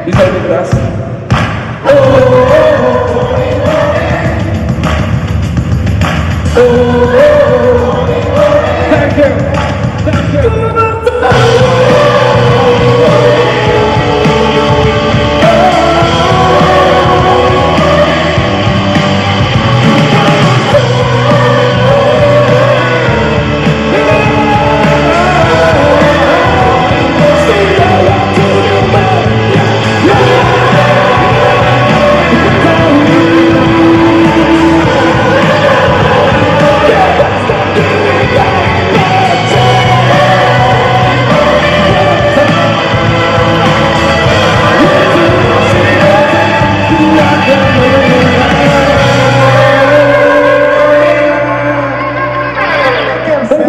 Bisa lebih keras. Thank you. Thank you.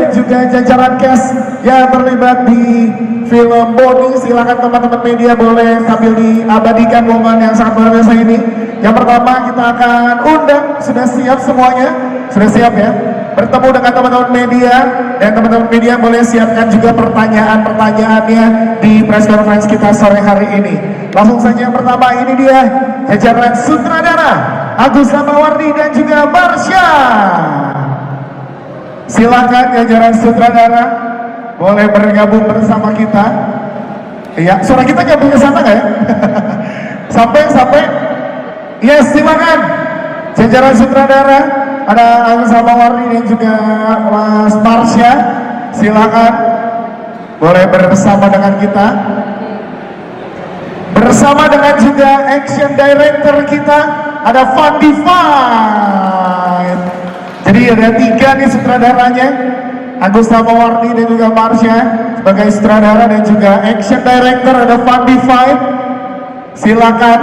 Juga jajaran cast yang terlibat di film Boni, silakan teman-teman media boleh sambil diabadikan momen yang sangat luar biasa ini. Yang pertama kita akan undang, sudah siap semuanya? Sudah siap ya? Bertemu dengan teman-teman media, dan teman-teman media boleh siapkan juga pertanyaan-pertanyaannya di press conference kita sore hari ini. Langsung saja yang pertama, ini dia jajaran sutradara Agus Samawardi dan juga Marsha. Silakan jajaran sutradara boleh bergabung bersama kita. Iya, suara kita nyambung ke sana nggak ya? sampai. Yes, silakan jajaran sutradara ada Agus Samawardi dan juga Mas Marsha. Silakan boleh bersama dengan kita. Bersama dengan juga action director kita ada Fandi Fight. Jadi ada 3 nih sutradaranya, Agus Samawardi dan juga Marsha sebagai sutradara, dan juga action director ada Fandi Fight. Silakan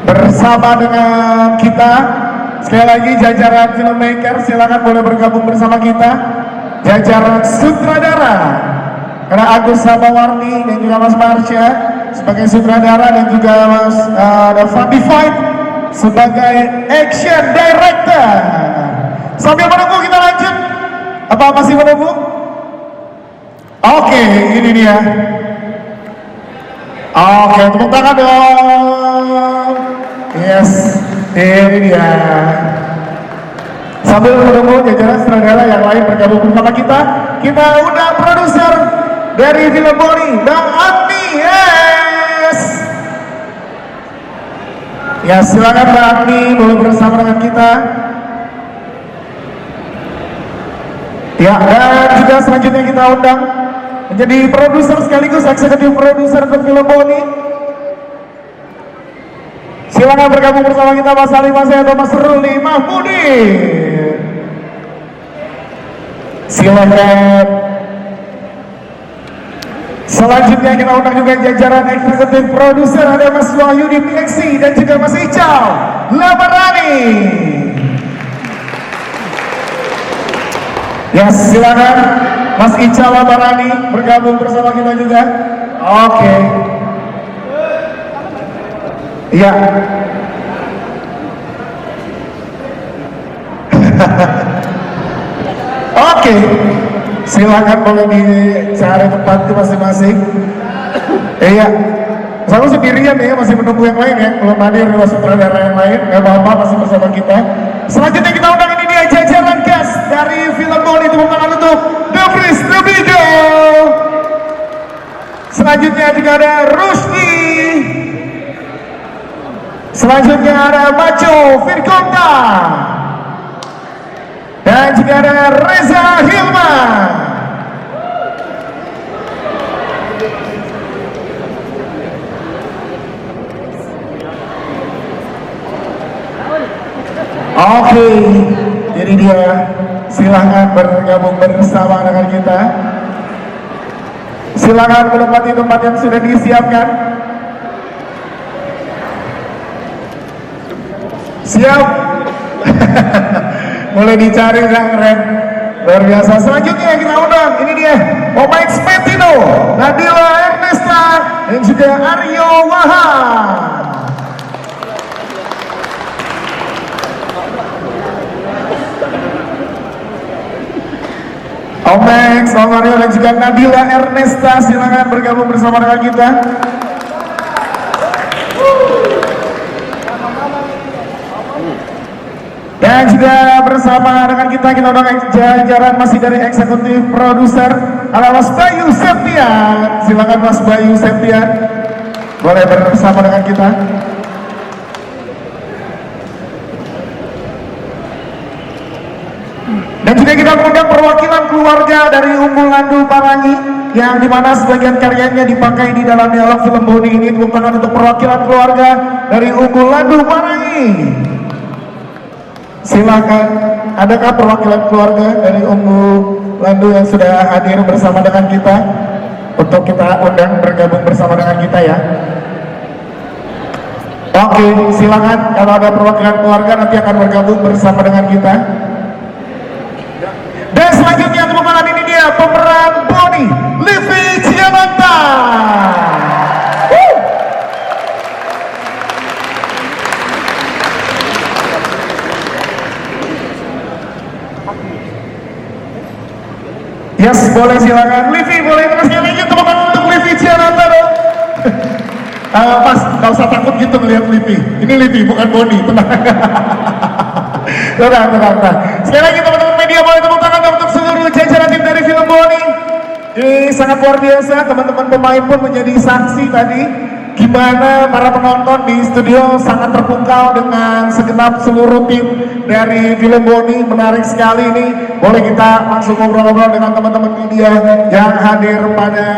bersama dengan kita. Sekali lagi jajaran filmmaker silakan boleh bergabung bersama kita. Jajaran sutradara karena Agus Samawardi dan juga Mas Marsha sebagai sutradara, dan juga ada Fandi Fight sebagai action director. Sambil menunggu kita lanjut. Apa masih menunggu? Oke, ini dia. Oke, tepuk tangan dong. Yes, ini dia. Sambil menunggu jajaran sutradara yang lain bergabung bersama kita, kita undang produser dari film Boni, Bang Agni. Yes. Ya, silakan Mbak Agni boleh bersama dengan kita. Ya, dan juga selanjutnya kita undang menjadi produser sekaligus eksekutif produser untuk film Boni. Silakan bergabung bersama kita Mas Ali Masaya atau Mas Ruli Mahmudi. Silakan. Selanjutnya kita undang juga jajaran eksekutif produser, ada Mas Wahyu di PXC dan juga Mas Ical Labarani. Ya, silakan Mas Ical Labarani bergabung bersama kita juga. Oke. Iya. Oke. Silakan boleh dicari tempat masing-masing. Iya. Saya sendirian ya, masih menunggu yang lain ya. Belum hadir dua sutradara yang lain. Gak apa-apa, masih bersama kita. Selanjutnya kita undang, ini dia jajaran cast dari film Boni. Tepuk tangan untuk The Prince, The Bigo. Selanjutnya juga ada Rusdi. Selanjutnya ada Macho Firkonta. Dan juga ada Reza Hilman. Oke, jadi dia, silahkan bergabung bersama dengan kita. Silahkan menempati tempat yang sudah disiapkan. Siap. Mulai dicari yang keren, luar biasa. Selanjutnya kita undang, ini dia Omaik Spetino, Nadila Ernesta, dan juga Aryo Wahab. Omaik, Mama Mario dan juga Nabila Ernesta, silakan bergabung bersama dengan kita. Dan juga bersama dengan kita undang jajaran masih dari eksekutif produser ada Mas Bayu Septian. Silakan Mas Bayu Septian, boleh bersama dengan kita. Dan juga kita mengundang perwakilan keluarga dari Unggul Landu Parangi, yang dimana sebagian karyanya dipakai di dalam dialog film Boni ini. Tepuk tangan untuk perwakilan keluarga dari Unggul Landu Parangi. Silakan, adakah perwakilan keluarga dari Unggul Landu yang sudah hadir bersama dengan kita untuk kita undang bergabung bersama dengan kita ya? Oke, silakan, kalau ada perwakilan keluarga nanti akan bergabung bersama dengan kita. Dan selanjutnya tepuk tangan, ini dia pemeran Boni, Livi Ciamanta. Yes, boleh silakan. Livi, boleh terus lagi tepuk tangan untuk Livi Ciamanta dong. Mas, gak usah takut gitu melihat Livi. Ini Livi, bukan Boni, tenang. tenang. Sekali lagi teman-teman media, boleh tepuk tangan untuk seluruh jajaran tim dari film Boni. Ini sangat luar biasa, teman-teman pemain pun menjadi saksi tadi gimana para penonton di studio sangat terpukau dengan segenap seluruh tim dari film Boni. Menarik sekali ini. Boleh kita langsung ngobrol-ngobrol dengan teman-teman media yang hadir pada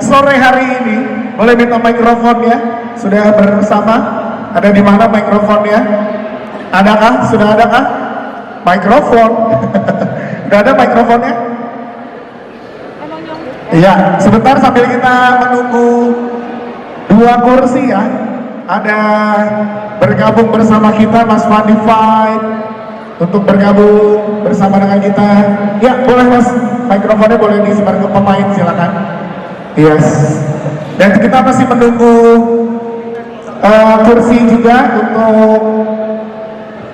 sore hari ini. Boleh minta mikrofon ya, sudah bersama. Ada di mana mikrofonnya? Adakah? Sudah adakah? Mikrofon. Sudah ada mikrofonnya? Iya, sebentar sambil kita menunggu dua kursi ya. Ada bergabung bersama kita Mas Fandi Fight untuk bergabung bersama dengan kita. Ya, boleh Mas, mikrofonnya boleh disebar ke pemain, silakan. Yes. Dan kita masih menunggu kursi juga untuk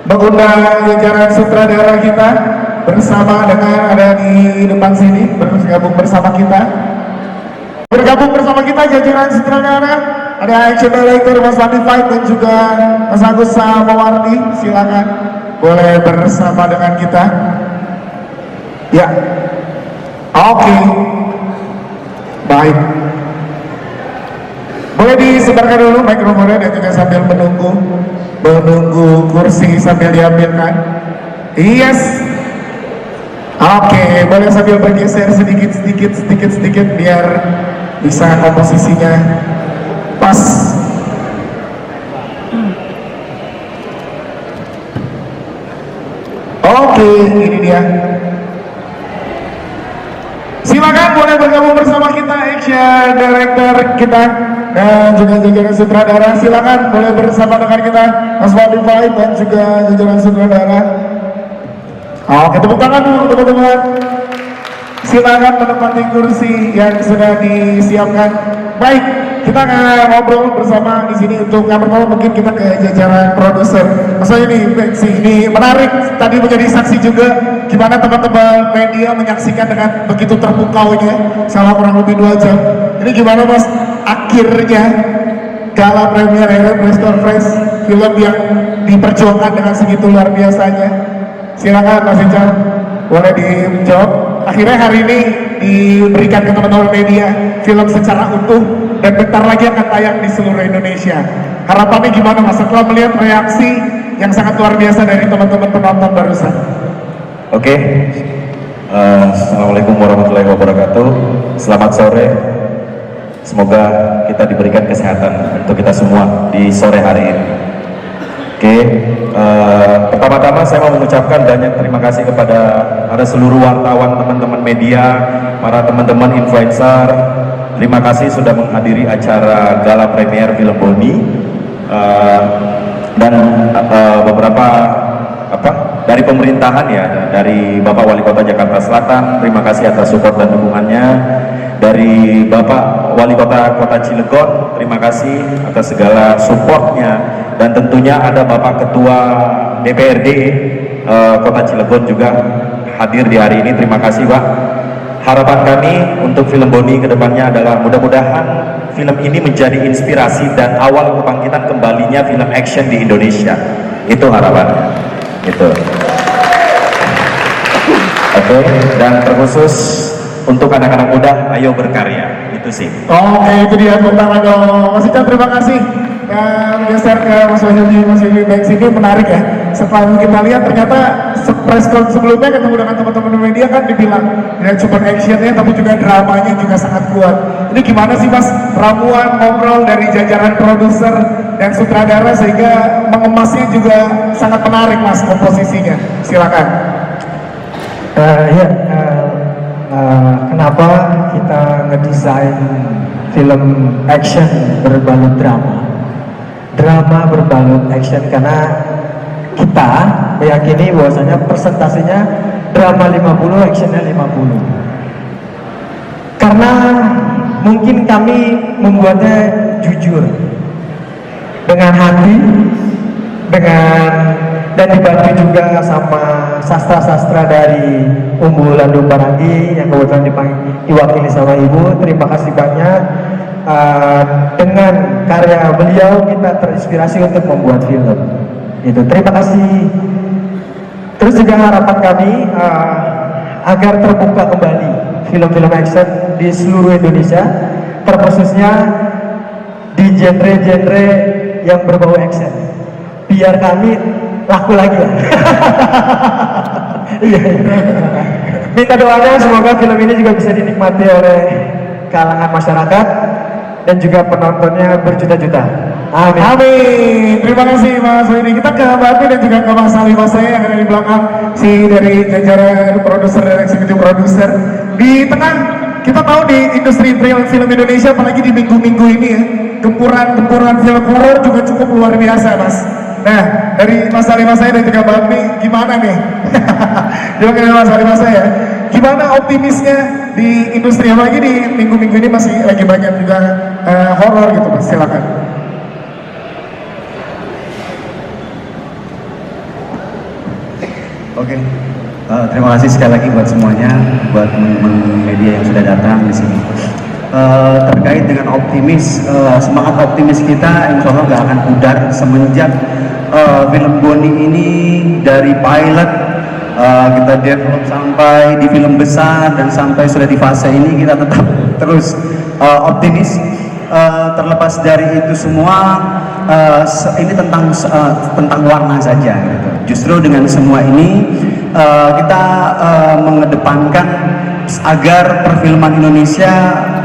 mengundang jajaran sutradara kita bersama dengan ada di depan sini bergabung bersama kita. Bergabung bersama kita jajaran sutradara ada action director Mas Fandi Fight dan juga Mas Agus Samawardi, silakan boleh bersama dengan kita. Ya, oke, baik. Boleh disebarkan dulu mikrofonnya dan juga sambil menunggu kursi sambil diambilkan. Yes. Oke, boleh sambil bergeser sedikit biar bisa komposisinya pas. Oke, ini dia. Silakan boleh bergabung bersama kita action director kita dan juga jajaran sutradara. Silakan boleh bersama dengan kita Mas Fandi Fight dan juga jajaran sutradara. Oke, tepuk tangan dulu teman-teman. Silakan menempati kursi yang sudah disiapkan. Baik, kita akan ngobrol bersama di sini. Untuk yang pertama mungkin kita ke jajaran produser. Maksudnya ini menarik. Tadi menjadi saksi juga gimana teman-teman media menyaksikan dengan begitu terpukaunya selama kurang lebih 2 jam. Ini gimana Mas? Akhirnya gala premier press conference film yang diperjuangkan dengan segitu luar biasanya. Silakan Mas Ican, boleh dijawab. Akhirnya hari ini diberikan ke teman-teman media film secara utuh dan bentar lagi akan tayang di seluruh Indonesia. Harapannya gimana Mas setelah melihat reaksi yang sangat luar biasa dari teman-teman penonton barusan? Oke, Assalamualaikum warahmatullahi wabarakatuh. Selamat sore. Semoga kita diberikan kesehatan untuk kita semua di sore hari ini. Oke, pertama-tama saya mau mengucapkan banyak terima kasih kepada seluruh wartawan, teman-teman media, para teman-teman influencer. Terima kasih sudah menghadiri acara gala premier film Boni dan beberapa dari pemerintahan ya, dari Bapak Wali Kota Jakarta Selatan. Terima kasih atas support dan dukungannya. Dari Bapak Wali Kota Cilegon, terima kasih atas segala supportnya. Dan tentunya ada Bapak Ketua DPRD Kota Cilegon juga hadir di hari ini. Terima kasih Pak. harapan kami untuk film Boni kedepannya adalah mudah-mudahan film ini menjadi inspirasi dan awal kebangkitan kembalinya film action di Indonesia. Itu harapannya. Itu. Oke, dan terkhusus untuk anak-anak muda, ayo berkarya. Itu sih. Oke, itu dia tentang dong. Mas Ican, terima kasih. Dan geser ke Mas Wahyudi baik sini, menarik ya. Setelah kita lihat ternyata press con sebelumnya ketemu dengan teman-teman media kan dibilang tidak cuma actionnya tapi juga dramanya juga sangat kuat. Ini gimana sih Mas ramuan ngobrol dari jajaran produser dan sutradara sehingga mengemasnya juga sangat menarik Mas komposisinya. Silakan. Kenapa kita ngedesain film action berbalut drama berbalut action, karena kita meyakini bahwasanya persentasenya drama 50, actionnya 50. Karena mungkin kami membuatnya jujur dengan hati, dan dibantu juga sama sastra-sastra dari Unggulan Parangi yang kebetulan diwakili sama Ibu. Terima kasih banyak. Dengan karya beliau kita terinspirasi untuk membuat film. Itu. Terima kasih. Terus juga harapan kami agar terbuka kembali film-film action di seluruh Indonesia, terkhususnya di genre-genre yang berbau action. Biar kami laku lagi lah. Minta doanya semoga film ini juga bisa dinikmati oleh kalangan masyarakat dan juga penontonnya berjuta-juta. Amin. Amin. Terima kasih Mas Wahyudi. Kita ke Mbak Ati dan juga ke Mas Ali saya yang ada di belakang dari jajaran produser dan eksekutif produser. Di tengah kita tahu di industri film Indonesia apalagi di minggu-minggu ini ya, gempuran film horor juga cukup luar biasa Mas. Nah, dari Mas Ali saya dan juga Mbak Ati gimana nih? Juga dari Mas Ali saya, gimana optimisnya di industri apalagi di minggu-minggu ini masih lagi banyak juga horor gitu Mas. Silakan. Oke, terima kasih sekali lagi buat semuanya, buat teman-teman media yang sudah datang di sini. Terkait dengan semangat optimis kita, insya Allah nggak akan pudar semenjak film Boni ini dari pilot kita develop sampai di film besar dan sampai sudah di fase ini kita tetap terus optimis. Terlepas dari itu semua, ini tentang warna saja gitu. Justru dengan semua ini kita mengedepankan agar perfilman Indonesia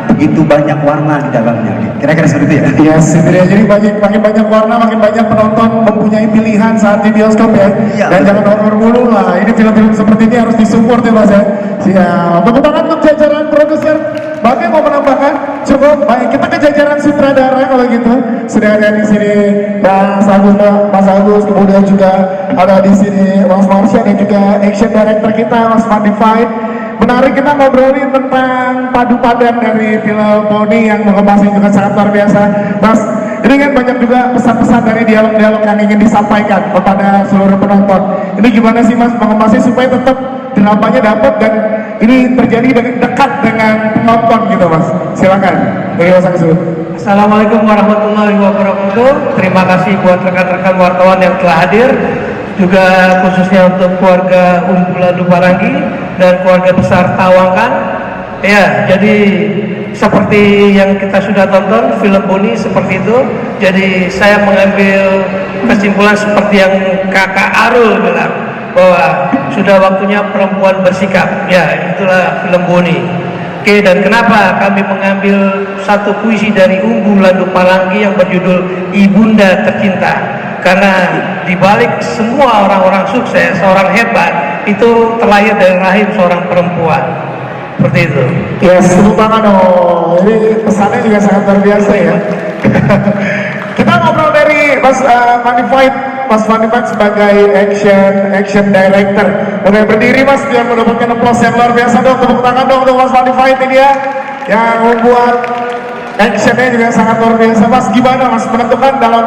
begitu banyak warna di dalamnya. Kira-kira seperti itu ya. Yes, jadi makin banyak warna, makin banyak penonton mempunyai pilihan saat di bioskop ya. Dan jangan horor mulu lah. Ini film-film seperti ini harus disupport ya Mas ya. Siap. Tepuk tangan untuk jajaran produser. Bagaimana mau menambahkan? Cukup. Baik, kita ke jajaran sutradara kalau gitu. Sudah ada di sini Mas Agus, kemudian juga ada di sini Mas Marsha dan juga action director kita Mas Madified. Menarik kita ngobrolin tentang padu padan dari film Boni yang mengemasnya juga sangat luar biasa. Mas, ini kan banyak juga pesan-pesan dari dialog-dialog yang ingin disampaikan kepada seluruh penonton. Ini gimana sih Mas mengemasnya supaya tetap dramanya dapat dan ini terjadi dekat dengan penonton gitu Mas. Silakan. Dari Mas Agus. Assalamualaikum warahmatullahi wabarakatuh. Terima kasih buat rekan-rekan wartawan yang telah hadir, juga khususnya untuk keluarga Unggulan Parangi dan keluarga besar Tawangkan. Ya, jadi seperti yang kita sudah tonton film Boni seperti itu. Jadi saya mengambil kesimpulan seperti yang Kakak Arul bilang bahwa sudah waktunya perempuan bersikap. Ya, itulah film Boni. Oke, dan kenapa kami mengambil satu puisi dari Unggulan Parangi yang berjudul Ibunda Tercinta? Karena dibalik semua orang-orang sukses, seorang hebat itu terlahir dari rahim seorang perempuan. Seperti itu. Yes, tepuk tangan dong. Ini pesannya juga sangat luar biasa ya. Kita ngobrol dari Mas Madified sebagai action director. Boleh berdiri Mas biar mendapatkan applause yang luar biasa dong. Tepuk tangan dong untuk Mas Madified ini ya, yang membuat actionnya juga sangat luar biasa. Mas, gimana Mas menentukan dalam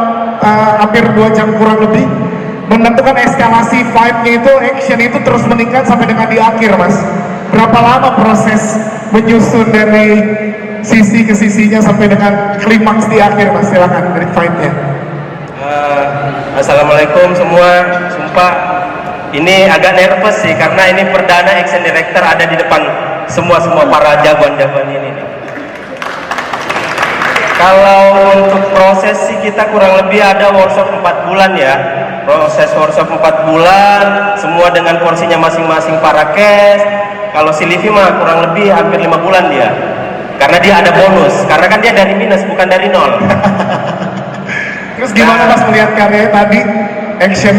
hampir 2 jam kurang lebih menentukan eskalasi fight-nya itu, action itu terus meningkat sampai dengan di akhir Mas. berapa lama proses menyusun dari sisi ke sisinya sampai dengan klimaks di akhir, Mas? Silakan dari fight-nya. Assalamualaikum semua. Sumpah ini agak nervous sih karena ini perdana action director ada di depan semua para jagoan-jagoan ini nih. Kalau untuk proses sih kita kurang lebih ada workshop 4 bulan ya. Proses workshop 4 bulan, semua dengan porsinya masing-masing para cast. Kalau si Livi mah kurang lebih hampir 5 bulan dia. Karena dia ada bonus, karena kan dia dari minus bukan dari nol. Terus gimana Mas melihat karya tadi, action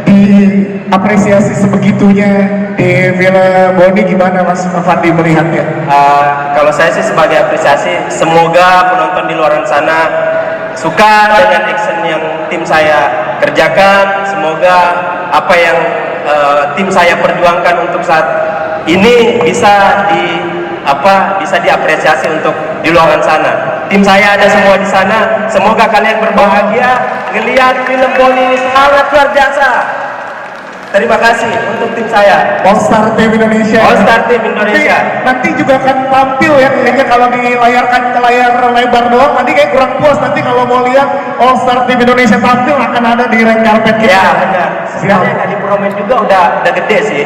diapresiasi sebegitunya di film Boni, gimana Mas Fandi melihatnya? Kalau saya sih sebagai apresiasi, semoga penonton di luar sana suka dengan action yang tim saya kerjakan. Semoga apa yang tim saya perjuangkan untuk saat ini bisa diapresiasi untuk di luar sana. Tim saya ada semua di sana. Semoga kalian berbahagia ngelihat film Boni ini sangat luar biasa. Terima kasih untuk tim saya. All Star Team Indonesia. All Star Team Indonesia. Nanti juga akan tampil ya, kayaknya kalau dilayarkan ke layar lebar doang, nanti kayak kurang puas. Nanti kalau mau lihat All Star Team Indonesia tampil akan ada di red carpet kita. Ya benar. Sebenarnya nggak dipromoin juga udah gede sih.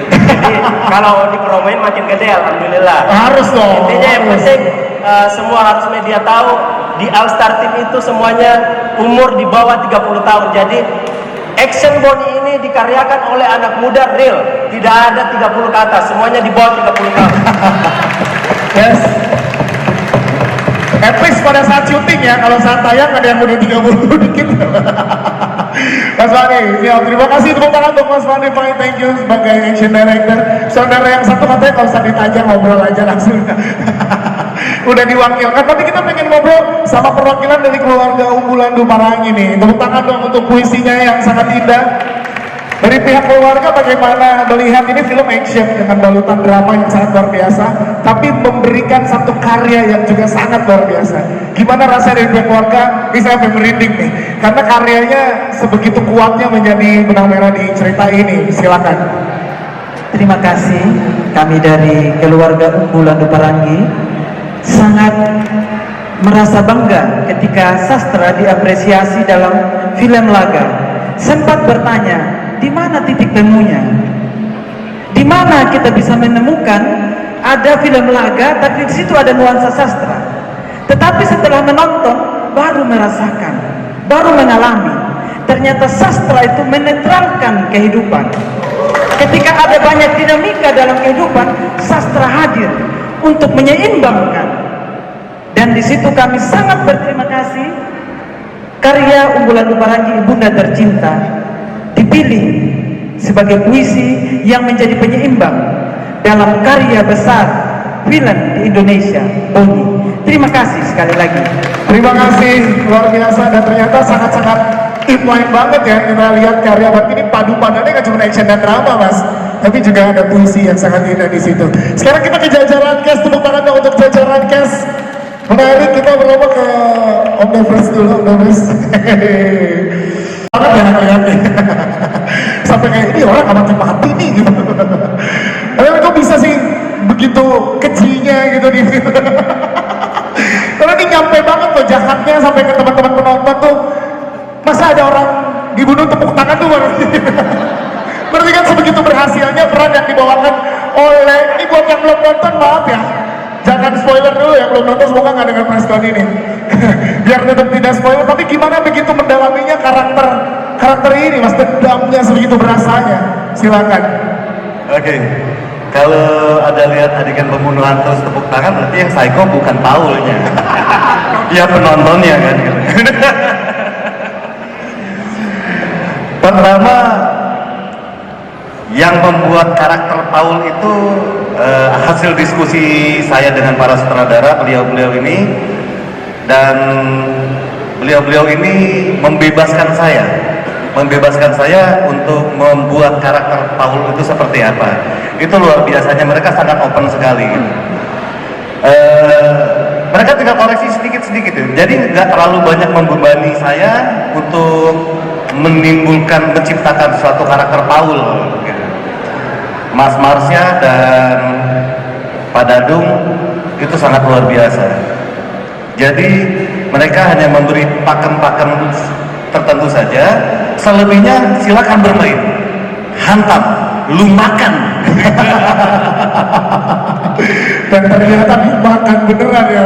Jadi kalau dipromoin makin gede, alhamdulillah. Harus dong. Intinya yang penting semua harus media tahu di All Star Team itu semuanya umur di bawah 30 tahun. Jadi action Boni ini dikaryakan oleh anak muda real, tidak ada 30 ke atas, semuanya di bawah 30 tahun. Yes. At least pada saat syuting ya, kalau saat tayang ada yang udah 30 dikit. Mas Fandi, ya, terima kasih, tepuk tangan untuk Mas Fandi, thank you sebagai action director. Saudara yang satu katanya kalau usah ditanya, ngobrol aja langsung. Udah diwakilkan, tapi kita pengen ngobrol sama perwakilan dari keluarga unggulan Dumarangi nih. Tepuk tangan dong untuk puisinya yang sangat indah. Dari pihak keluarga bagaimana melihat ini film action dengan balutan drama yang sangat luar biasa, tapi memberikan satu karya yang juga sangat luar biasa. Gimana rasa dari pihak keluarga? Ini saya sampai merinding nih, karena karyanya sebegitu kuatnya menjadi benang merah di cerita ini. Silakan. Terima kasih, kami dari keluarga unggulan Dumarangi sangat merasa bangga ketika sastra diapresiasi dalam film laga. Sempat bertanya, di mana titik temunya? Di mana kita bisa menemukan ada film laga tapi di situ ada nuansa sastra? Tetapi setelah menonton baru merasakan, baru mengalami. Ternyata sastra itu menetralkan kehidupan. Ketika ada banyak dinamika dalam kehidupan, sastra hadir untuk menyeimbangkan. Dan di situ kami sangat berterima kasih karya unggulan Dumarangi Ibunda Tercinta dipilih sebagai puisi yang menjadi penyeimbang dalam karya besar film di Indonesia, Boni. Terima kasih sekali lagi. Terima kasih, luar biasa, dan ternyata sangat-sangat inline banget ya kita lihat karya. Berarti ini padu-padannya kan cuma action dan drama, Mas, tapi juga ada puisi yang sangat indah di situ. Sekarang kita ke jajaran cast, tepuk tangan dong untuk jajaran cast. Menarik, kita berlomba ke Om Devers dulu, Om Devers. Banget ya lihatnya. Sampai kayak ini orang amat mati nih gitu. Tapi kok bisa sih begitu kecilnya gitu di film. Karena ini nyampe banget loh jahatnya sampai ke teman-teman penonton tuh. Masa ada orang dibunuh tepuk tangan tuh baru. Berarti kan sebegitu berhasilnya peran yang dibawakan oleh, ini buat yang belum nonton maaf ya, jangan spoiler dulu yang belum nonton, semoga nggak dengar preskon ini. Biar tetap tidak spoiler, tapi gimana begitu mendalaminya karakter ini, Mas, dendamnya sebegitu berasanya. Silakan. Oke. Kalau ada lihat adegan pembunuhan terus tepuk tangan, berarti yang psycho bukan Paulnya. Ya penontonnya kan gitu. Pertama, yang membuat karakter Paul itu hasil diskusi saya dengan para sutradara, beliau-beliau ini, dan beliau-beliau ini membebaskan saya untuk membuat karakter Paul itu seperti apa. Itu luar biasanya, mereka sangat open sekali gitu. Mereka tinggal koreksi sedikit-sedikit gitu. Jadi nggak terlalu banyak membebani saya untuk menciptakan suatu karakter Paul gitu. Mas Marsha dan Pak Dadung itu sangat luar biasa. Jadi mereka hanya memberi pakem-pakem tertentu saja, selebihnya silakan bermain, hantam, lu makan. Dan ternyata dimakan beneran ya.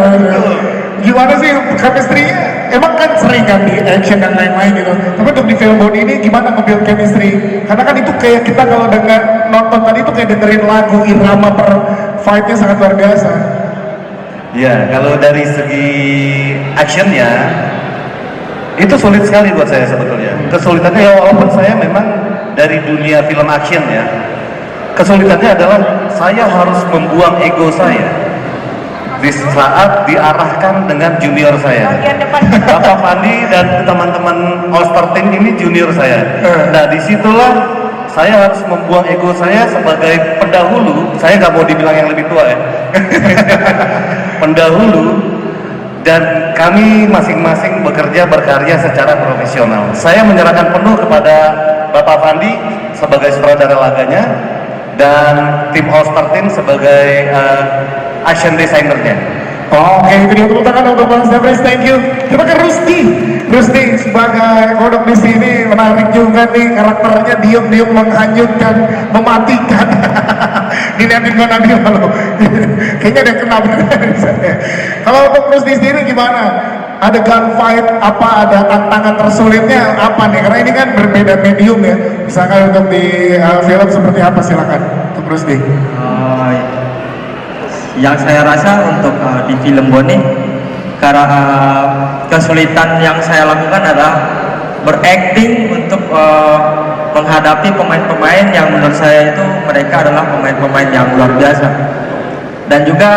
Gimana sih chemistry-nya? Emang kan sering kan di action dan lain-lain gitu. Tapi untuk di film Boni ini gimana nge-build chemistry? Karena kan itu kayak kita kalau dengar nonton tadi itu kayak dengerin lagu, irama per fight-nya sangat luar biasa. Ya, kalau dari segi actionnya itu sulit sekali buat saya sebetulnya. Kesulitannya ya walaupun saya memang dari dunia film action ya, kesulitannya adalah saya harus membuang ego saya di saat diarahkan dengan junior saya. Bapak Fandi dan teman-teman All Star Team ini junior saya. Nah disitulah saya harus membuang ego saya sebagai pendahulu. Saya nggak mau dibilang yang lebih tua ya. Pendahulu, dan kami masing-masing bekerja berkarya secara profesional. Saya menyerahkan penuh kepada Bapak Fandi sebagai sutradara laganya dan tim All Star Team sebagai action designernya. Oke, itu dia tepuk tangan untuk Bang Stefres, thank you. Kita ke Rusdi. Rusdi sebagai kodok di sini menarik juga nih, karakternya diam-diam menghanyutkan, mematikan. Dilihatin gue nanti malu. Kayaknya ada yang kena bener dari saya. Kalau untuk Rusdi sendiri gimana? Ada gunfight, apa ada tantangan tersulitnya apa nih? Karena ini kan berbeda medium ya. Misalkan untuk di film seperti apa, silakan untuk Rusdi. Yang saya rasa untuk di film Boni, karena kesulitan yang saya lakukan adalah berakting untuk menghadapi pemain-pemain yang menurut saya itu mereka adalah pemain-pemain yang luar biasa. Dan juga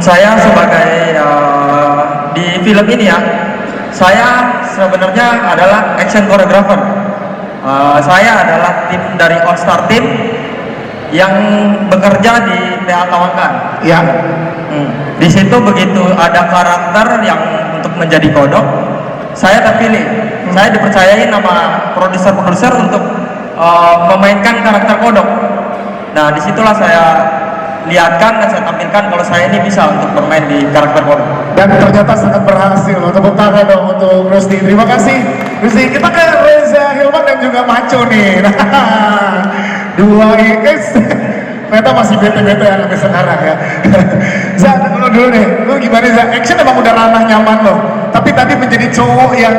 saya sebagai di film ini ya, saya sebenarnya adalah action choreographer. Saya adalah tim dari All Star Team yang bekerja di PA Tawangkan. Ya. Di situ begitu ada karakter yang untuk menjadi kodok, saya terpilih. Saya dipercayai nama produser-produser untuk memainkan karakter kodok. Nah, disitulah saya lihatkan dan saya tampilkan kalau saya ini bisa untuk bermain di karakter kodok. Dan ternyata sangat berhasil. Tepuk tangan dong untuk Rusdi. Terima kasih Rusdi. Kita ke Reza Hilman dan juga Maco nih. Dua guys, ternyata masih bete-bete ya sampai sekarang ya. Zah, dulu nih, lu gimana Zah? Action emang udah ranah nyaman lo, tapi tadi menjadi cowok yang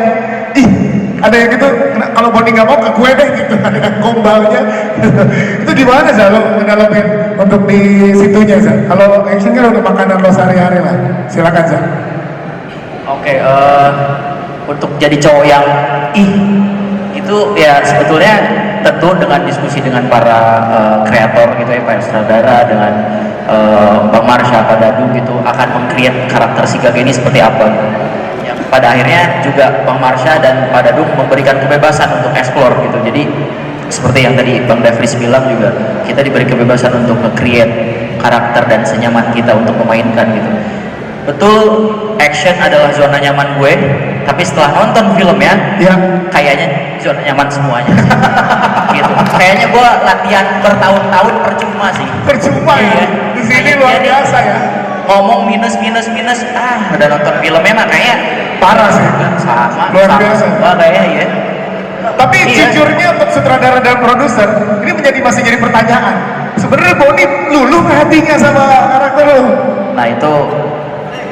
ada yang gitu, kalau Boni nggak mau ke gue deh gitu, ada yang gombalnya. Itu gimana Zah lo ngedalamin untuk di situnya Zah? Kalau action kan udah makanan lo sehari-hari lah. Silakan Zah. Oke, untuk jadi cowok yang itu ya sebetulnya tentu dengan diskusi dengan para kreator gitu ya, para sutradara dengan Bang Marsha, Pak Dadung gitu akan meng-create karakter si Gage ini seperti apa. Yang pada akhirnya juga Bang Marsha dan Pak Dadung memberikan kebebasan untuk explore gitu. Jadi seperti yang tadi Bang Davris bilang juga, kita diberi kebebasan untuk nge-create karakter dan senyaman kita untuk memainkan gitu. Betul, action adalah zona nyaman gue, tapi setelah nonton filmnya, Ya. kayaknya zona nyaman semuanya. Gitu. Kayaknya gue latihan bertahun-tahun percuma sih. Percuma ya. Iya. Di sini luar biasa ya. Ngomong minus, udah nonton filmnya mah kayak Parah sih. sama. Luar biasa. Wah, kayaknya ya. Tapi Iya. jujurnya untuk sutradara dan produser, ini masih jadi pertanyaan. Sebenarnya Boni luluh nggak hatinya sama karakter lo? Nah itu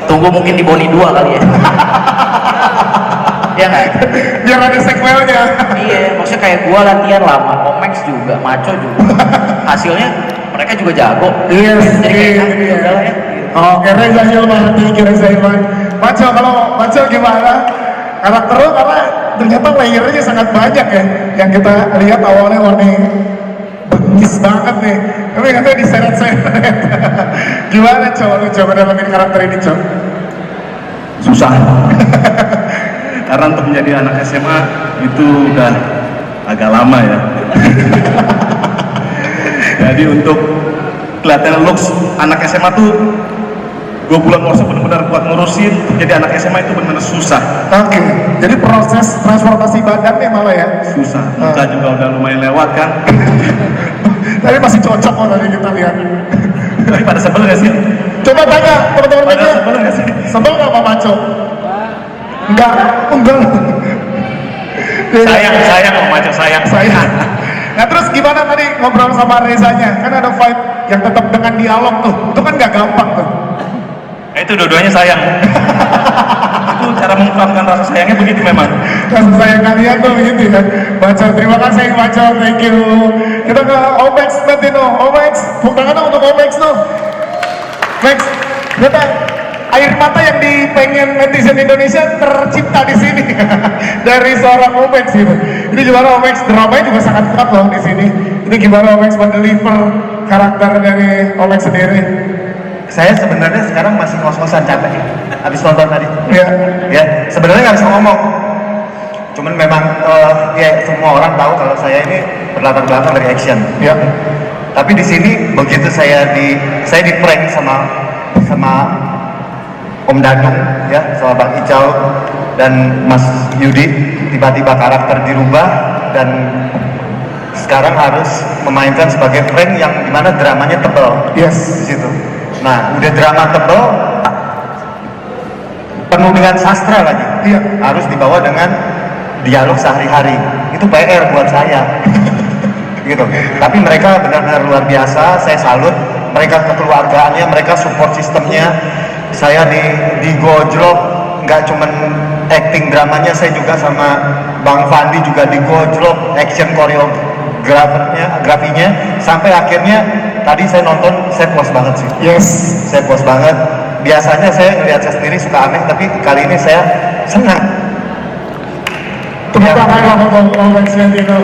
tunggu mungkin di Boni 2 kali ya. Ya nggak? Biar ada sequelnya. Iya, maksudnya kayak gua latihan lama, Omex juga, Maco juga. Hasilnya mereka juga jago. Yes, Jadi kayak iya. udahlah ya. Oke, Reza Hilman, Reza Hilman. Maco, kalau Maco gimana? Karakter lo karena ternyata layernya sangat banyak ya. Yang kita lihat awalnya warna bengis banget nih. Tapi katanya diseret-seret. Gimana coba lu coba dalamin karakter ini coba? Susah. Karena untuk menjadi anak SMA itu udah agak lama ya. Jadi untuk kelihatan looks anak SMA tuh 2 bulan workshop benar-benar buat ngurusin jadi anak SMA itu benar-benar susah. Oke, jadi proses transformasi badannya malah ya. Susah. Muka juga udah lumayan lewat kan. Tapi masih cocok kok tadi kita lihat. Tapi pada sebel gak sih? Coba tanya teman-teman Pada media. sebel gak sih? Sebel nggak Pak Maco? Enggak. Sayang Om Maco, sayang. Nah terus gimana tadi ngobrol sama Rezanya? Kan ada fight yang tetap dengan dialog tuh. Itu kan nggak gampang tuh. Itu dua-duanya sayang. Itu cara mengungkapkan rasa sayangnya begitu memang. Kasih sayang kalian tuh gitu ya. Baca, terima kasih Baca, thank you. Kita ke Omex nanti no. Omex, tepuk tangan dong untuk Omex no. Max, kita air mata yang dipengen netizen Indonesia tercipta di sini dari seorang Omex gitu. Ini gimana Omex, dramanya juga sangat kuat loh di sini. Ini gimana Omex mendeliver karakter dari Omex sendiri? Saya sebenarnya sekarang masih ngos-ngosan capek habis nonton tadi. Iya. Ya, sebenarnya nggak bisa ngomong. Cuman memang ya semua orang tahu kalau saya ini berlatar belakang dari action. Iya. Tapi di sini begitu saya di prank sama Om Dadung ya, sama Bang Icau dan Mas Yudi, tiba-tiba karakter dirubah dan sekarang harus memainkan sebagai prank yang dimana dramanya tebal. Yes. Di situ. Nah, udah drama tebal penuh dengan sastra lagi. Iya. Harus dibawa dengan dialog sehari-hari. Itu PR buat saya. Gitu. Tapi mereka benar-benar luar biasa, saya salut. Mereka kekeluargaannya, mereka support sistemnya. Saya digojlok, nggak cuman acting dramanya, saya juga sama Bang Fandi juga digojlok action grafinya, sampai akhirnya tadi saya nonton, saya puas banget sih. Yes. Saya puas banget. Biasanya saya ngeliat saya sendiri suka aneh, tapi kali ini saya senang. Tepuk tangan untuk Omex nanti no.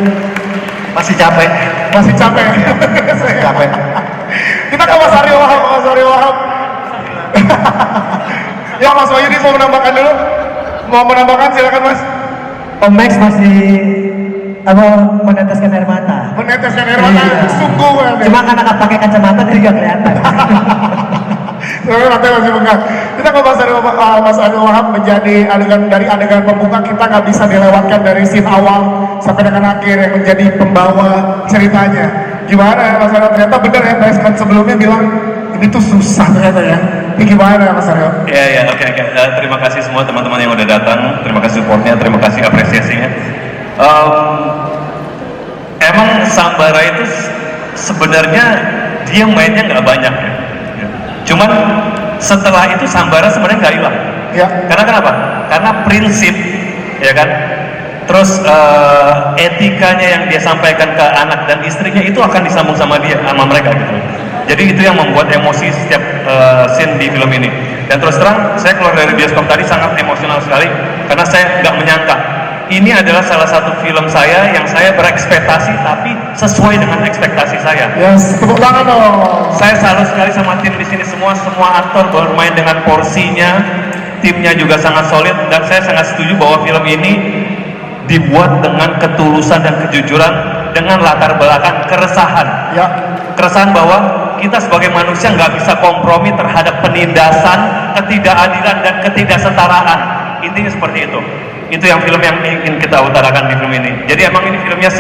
Masih capek. Masih capek. Capek. Kita ke Mas Aryo Wahab. Ya Mas Wahyudi mau menambahkan dulu? Mau menambahkan silakan Mas. Omex masih meneteskan air mata. Meneteskan air mata Iya. sungguh kan. Cuma karena nggak pakai kacamata jadi nggak kelihatan. Tapi nanti masih bengkak. Kita ke Mas Aryo Wahab menjadi adegan pembuka, kita nggak bisa dilewatkan dari scene awal sampai dengan akhir yang menjadi pembawa ceritanya. Gimana ya Mas Aryo? Ternyata benar ya Prescott sebelumnya bilang ini tuh susah ternyata ya. Ini gimana Mas Aryo? Ya, oke. Terima kasih semua teman-teman yang udah datang. Terima kasih supportnya, terima kasih apresiasinya. Emang Sambara itu sebenarnya dia mainnya nggak banyak ya. Cuman setelah itu Sambara sebenarnya nggak hilang. Ya. Karena kenapa? Karena prinsip, ya kan. Terus etikanya yang dia sampaikan ke anak dan istrinya itu akan disambung sama dia, sama mereka gitu. Jadi itu yang membuat emosi setiap scene di film ini. Dan terus terang, saya keluar dari bioskop tadi sangat emosional sekali karena saya nggak menyangka ini adalah salah satu film saya yang saya berekspektasi tapi sesuai dengan ekspektasi saya. Yes, tepuk tangan dong. Saya salut sekali sama tim di sini semua aktor bermain dengan porsinya, timnya juga sangat solid dan saya sangat setuju bahwa film ini dibuat dengan ketulusan dan kejujuran dengan latar belakang keresahan. Ya. Keresahan bahwa kita sebagai manusia nggak bisa kompromi terhadap penindasan, ketidakadilan dan ketidaksetaraan. Intinya seperti itu. Itu yang film yang ingin kita utarakan di film ini. Jadi emang ini filmnya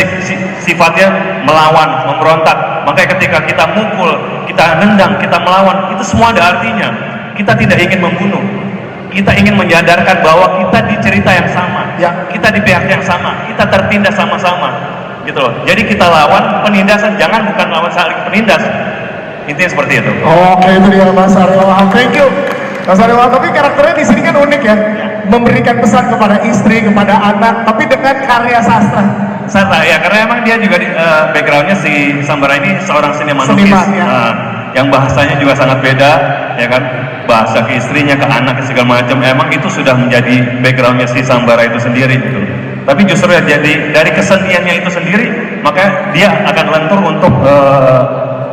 sifatnya melawan, memberontak. Makanya ketika kita mukul, kita nendang, kita melawan, itu semua ada artinya. Kita tidak ingin membunuh. Kita ingin menyadarkan bahwa kita di cerita yang sama. Ya. Kita di pihak yang sama. Kita tertindas sama-sama. Gitu loh. Jadi kita lawan penindasan, jangan bukan lawan saling penindas. Intinya seperti itu. Oke, itu dia Mas Aryo Wahab. Thank you. Mas Aryo Wahab, tapi karakternya di sini kan unik ya. Memberikan pesan kepada istri, kepada anak, tapi dengan karya sastra. Sastra ya, karena emang dia juga backgroundnya si Sambara ini seorang seniman lukis. Seniman, ya. Yang bahasanya juga sangat beda, ya kan? Bahasa ke istrinya, ke anak, ke segala macam. Emang itu sudah menjadi backgroundnya si Sambara itu sendiri gitu. Tapi justru ya, jadi dari keseniannya itu sendiri, maka dia akan lentur untuk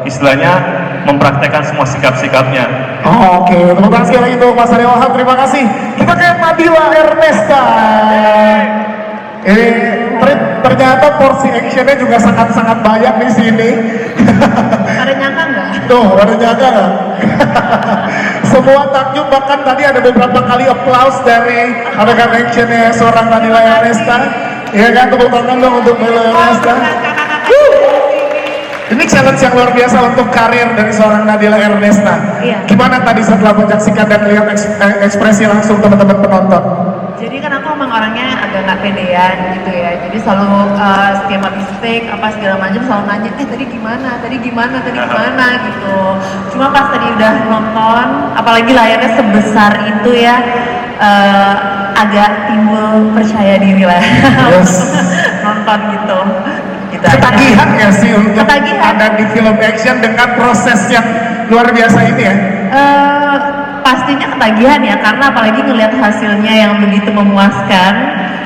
istilahnya mempraktekkan semua sikap-sikapnya. Oke, tepuk tangan sekali lagi untuk Mas Aryo Wahab, terima kasih. Kita ke Nadila Ernesta. Ini ternyata porsi actionnya juga sangat-sangat banyak di sini. Ada nyangka nggak? Tuh, ada nyangka nggak? Semua takjub, bahkan tadi ada beberapa kali applause dari adegan actionnya seorang Nadila Ernesta. Ya kan, tepuk tangan dong untuk Nadila Ernesta. Ini challenge yang luar biasa untuk karir dari seorang Nadila Ernesta. Iya. Gimana tadi setelah menyaksikan dan lihat ekspresi langsung teman-teman penonton? Jadi kan aku emang orangnya agak nggak pedean gitu ya. Jadi selalu setiap habis take apa segala macam selalu nanya, tadi gimana gitu. Cuma pas tadi udah nonton, apalagi layarnya sebesar itu ya, agak timbul percaya diri lah. Yes. Nonton gitu. Gitu aja. Ketagihan ya sih untuk Ketagihan. ada di film action dengan proses yang luar biasa ini ya? Pastinya ketagihan ya, karena apalagi ngelihat hasilnya yang begitu memuaskan.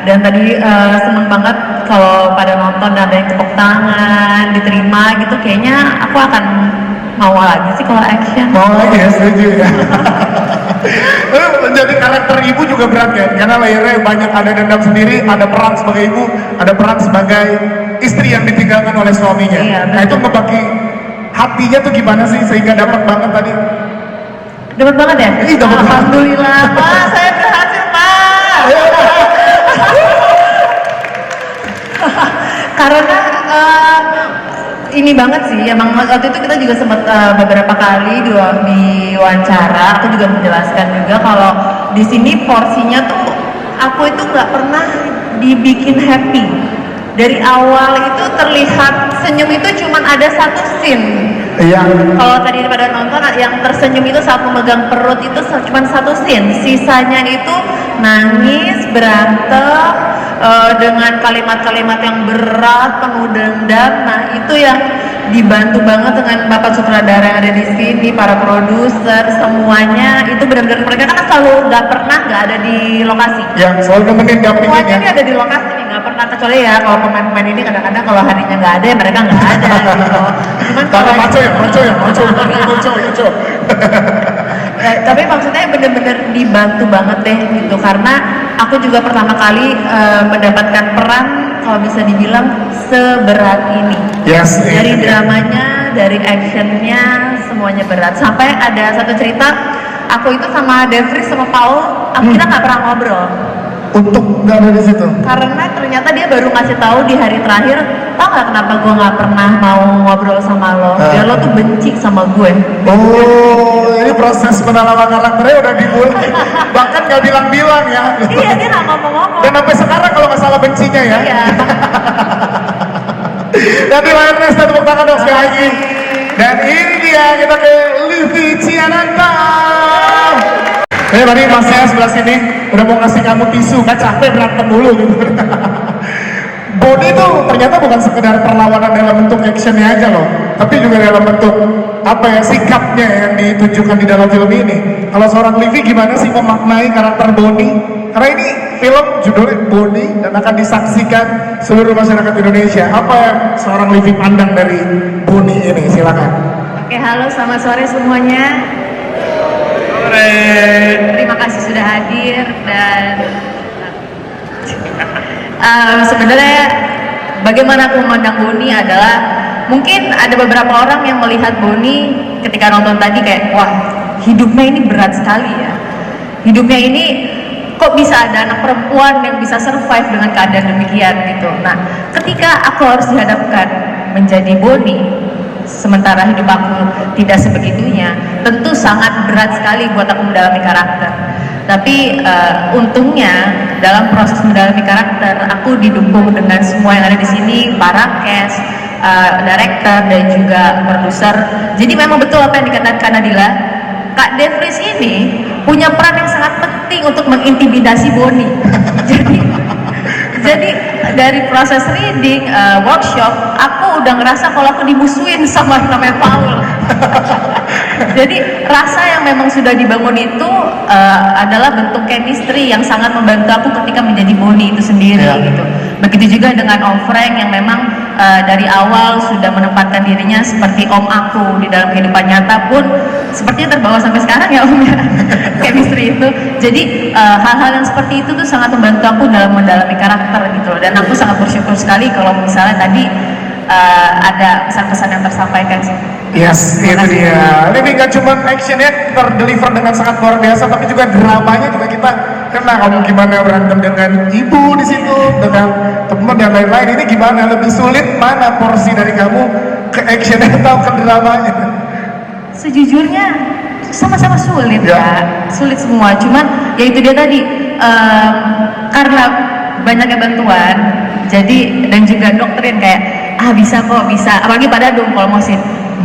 Dan tadi seneng banget kalau pada nonton ada yang tepuk tangan, diterima gitu. Kayaknya aku akan mau lagi sih kalau action. Mau lagi ya, setuju ya. Menjadi karakter ibu juga berat ya, karena layarnya banyak, ada dendam sendiri, ada peran sebagai ibu, ada peran sebagai istri yang ditinggalkan oleh suaminya. Iya, Nah itu ngebagi hatinya tuh gimana sih sehingga dapat banget tadi? Dapat banget ya? Ih, dapat banget. Alhamdulillah, Pak, saya berhasil, Pak. Karena ini banget sih, emang waktu itu kita juga sempat beberapa kali di wawancara, aku juga menjelaskan juga kalau di sini porsinya tuh aku itu nggak pernah dibikin happy. Dari awal itu terlihat senyum itu cuma ada satu scene. Iya. Kalau tadi pada nonton yang tersenyum itu saat memegang perut itu cuma satu scene. Sisanya itu nangis, berantem, dengan kalimat-kalimat yang berat, penuh dendam. Nah itu yang dibantu banget dengan Bapak sutradara yang ada di sini, para produser, semuanya itu benar-benar mereka kan selalu nggak ada di lokasi. Yang selalu nemenin dampingin Semuanya ya. ini ada di lokasi nih, nggak pernah, kecuali ya kalau pemain-pemain ini kadang-kadang kalau harinya nggak ada ya mereka nggak ada gitu. Cuman Para kalau maco. tapi maksudnya bener-bener dibantu banget deh gitu, karena aku juga pertama kali mendapatkan peran kalau bisa dibilang seberat ini. Yes. Dari dramanya, dari actionnya, semuanya berat. Sampai ada satu cerita, aku itu sama Devri sama Paul, kita nggak pernah ngobrol. Untuk nggak ada di situ. Karena ternyata dia baru ngasih tahu di hari terakhir, tau nggak kenapa gue nggak pernah mau ngobrol sama lo? Dia lo tuh benci sama gue. Oh, ini proses penanaman karakternya udah dimulai. Bahkan nggak bilang-bilang ya. Iya, dia nggak ngomong-ngomong. Dan sampai sekarang kalau nggak salah bencinya ya. Iya. Dan di layar Ernesta, tepuk tangan dong sekali lagi. Dan ini dia, kita ke Livi Ciananta. Tadi mas saya sebelah sini udah mau ngasih kamu tisu, kan capek berantem dulu gitu. Boni itu ternyata bukan sekedar perlawanan dalam bentuk actionnya aja loh, tapi juga dalam bentuk apa ya, sikapnya yang ditunjukkan di dalam film ini. Kalau seorang Livi gimana sih memaknai karakter Boni? Karena ini film judulnya Boni dan akan disaksikan seluruh masyarakat Indonesia. Apa yang seorang Livi pandang dari Boni ini? Silakan. Oke, halo, selamat sore semuanya. Terima kasih sudah hadir. Dan sebenarnya bagaimana aku memandang Boni adalah, mungkin ada beberapa orang yang melihat Boni ketika nonton tadi kayak, wah hidupnya ini berat sekali ya, hidupnya ini kok bisa ada anak perempuan yang bisa survive dengan keadaan demikian gitu. Nah ketika aku harus dihadapkan menjadi Boni, sementara hidup aku tidak sebegitunya, tentu sangat berat sekali buat aku mendalami karakter. Tapi untungnya dalam proses mendalami karakter, aku didukung dengan semua yang ada di sini, para cast, director dan juga produser. Jadi memang betul apa yang dikatakan Nadila, Kak Devris ini punya peran yang sangat penting untuk mengintimidasi Boni. Jadi dari proses reading, workshop, aku udah ngerasa kalau aku dimusuhin sama namanya Paul. Jadi rasa yang memang sudah dibangun itu adalah bentuk chemistry yang sangat membantu aku ketika menjadi Boni itu sendiri gitu. Begitu juga dengan Om Frank yang memang dari awal sudah menempatkan dirinya seperti om aku di dalam kehidupan nyata pun sepertinya terbawa sampai sekarang ya Om ya. Chemistry itu. Jadi hal-hal yang seperti itu tuh sangat membantu aku dalam mendalami karakter gitu. Dan aku sangat bersyukur sekali kalau misalnya tadi ada pesan-pesan yang tersampaikan sih. Yes, itu dia. Ini nggak cuma actionnya terdeliver dengan sangat luar biasa, tapi juga dramanya juga kita kena. Kamu gimana berantem dengan ibu di situ, dengan teman dan lain-lain. Ini gimana? Lebih sulit mana porsi dari kamu ke actionnya atau ke dramanya? Sejujurnya sama-sama sulit ya, sulit semua. Cuman ya itu dia tadi, karena banyaknya bantuan, jadi dan juga doktrin kayak bisa kok, bisa. Apalagi pada dong kalau mau sih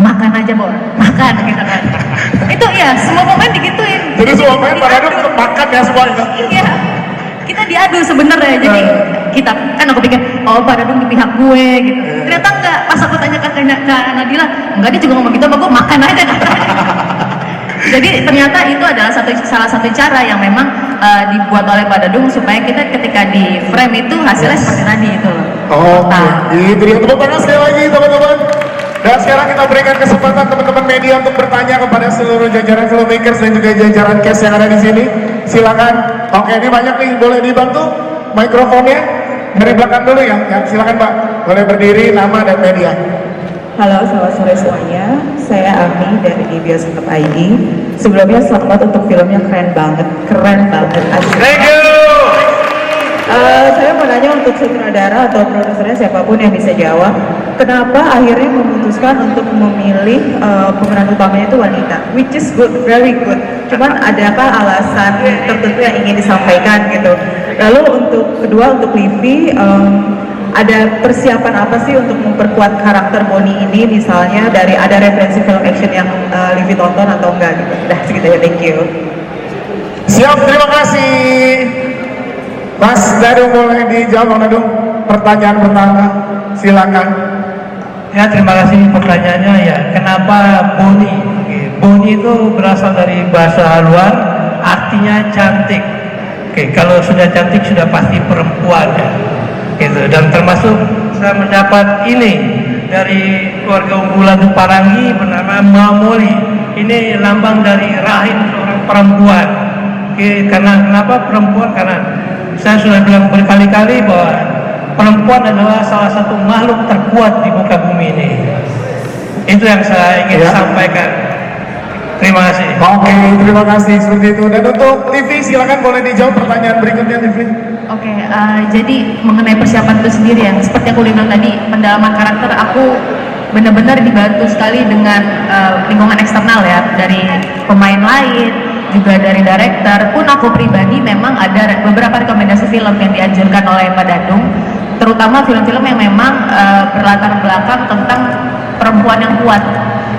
makan aja Bor, makan gitu kan. Itu ya semua pemain digituin. Jadi semua pemain pada dong makan ya semuanya. Iya, kita diadu sebenarnya. Jadi kita kan aku pikir pada dong di pihak gue gitu. Ternyata enggak. Pas aku tanya ke Nadila, enggak, dia juga ngomong gitu sama gue, makan aja katanya. Jadi ternyata itu adalah salah satu cara yang memang dibuat oleh Pak Dadung supaya kita ketika di frame itu hasilnya seperti tadi itu loh. Itu dia, tepuk tangan sekali lagi teman-teman. Dan sekarang kita berikan kesempatan teman-teman media untuk bertanya kepada seluruh jajaran filmmakers dan juga jajaran cast yang ada di sini. Silakan. Oke, ini banyak nih, boleh dibantu mikrofonnya dari belakang dulu ya. Silakan Pak, boleh berdiri, nama dan media. Halo, selamat sore semuanya. Saya Ami dari Bioskop ID. Sebelumnya selamat untuk filmnya, keren banget asli. Thank you. Saya mau nanya untuk sutradara atau produsernya, siapapun yang bisa jawab, kenapa akhirnya memutuskan untuk memilih pemeran utamanya itu wanita, which is good, very good. Cuman adakah alasan tertentu yang ingin disampaikan gitu? Lalu untuk kedua, untuk Livi, ada persiapan apa sih untuk memperkuat karakter Bonnie ini, misalnya dari ada referensi film action yang Livi tonton atau enggak gitu? Udah segitu ya, thank you. Siap, terima kasih. Mas Dadung boleh dijawab, Mas Dadung. Pertanyaan pertama, silakan. Ya, terima kasih pertanyaannya ya. Kenapa Bonnie? Bonnie itu berasal dari bahasa luar, artinya cantik. Kalau sudah cantik sudah pasti perempuan ya. Gitu. Dan termasuk saya mendapat ini dari keluarga unggulan Parangi bernama Mamoli. Ini lambang dari rahim seorang perempuan. Karena kenapa perempuan? Karena saya sudah bilang berkali-kali bahwa perempuan adalah salah satu makhluk terkuat di muka bumi ini. Itu yang saya ingin sampaikan. Terima kasih. Oke, terima kasih seperti itu. Dan untuk Livi, silakan boleh dijawab pertanyaan berikutnya, Livi. Oke, jadi mengenai persiapan itu sendiri yang seperti aku bilang tadi, pendalaman karakter aku benar-benar dibantu sekali dengan lingkungan eksternal ya, dari pemain lain, juga dari director. Pun aku pribadi memang ada beberapa rekomendasi film yang dianjurkan oleh Pak Dadung, terutama film-film yang memang berlatar belakang tentang perempuan yang kuat.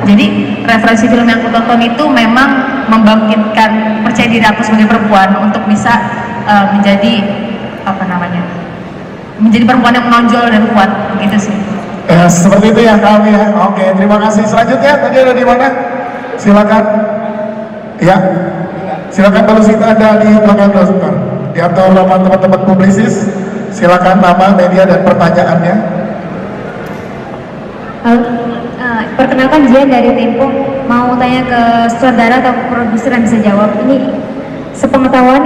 Jadi referensi film yang aku tonton itu memang membangkitkan percaya diri aku sebagai perempuan untuk bisa menjadi menjadi perempuan yang menonjol dan kuat, gitu sih. Ya, seperti itu ya kami ya. Oke, terima kasih. Selanjutnya tadi ada di mana? Silakan. Ya, silakan kalau kita ada di belakang sebentar. Di antara teman-teman publisis, silakan nama, media dan pertanyaannya. Halo, perkenalkan Jian dari Tempo. Mau tanya ke saudara atau produser yang bisa jawab. Ini sepengetahuan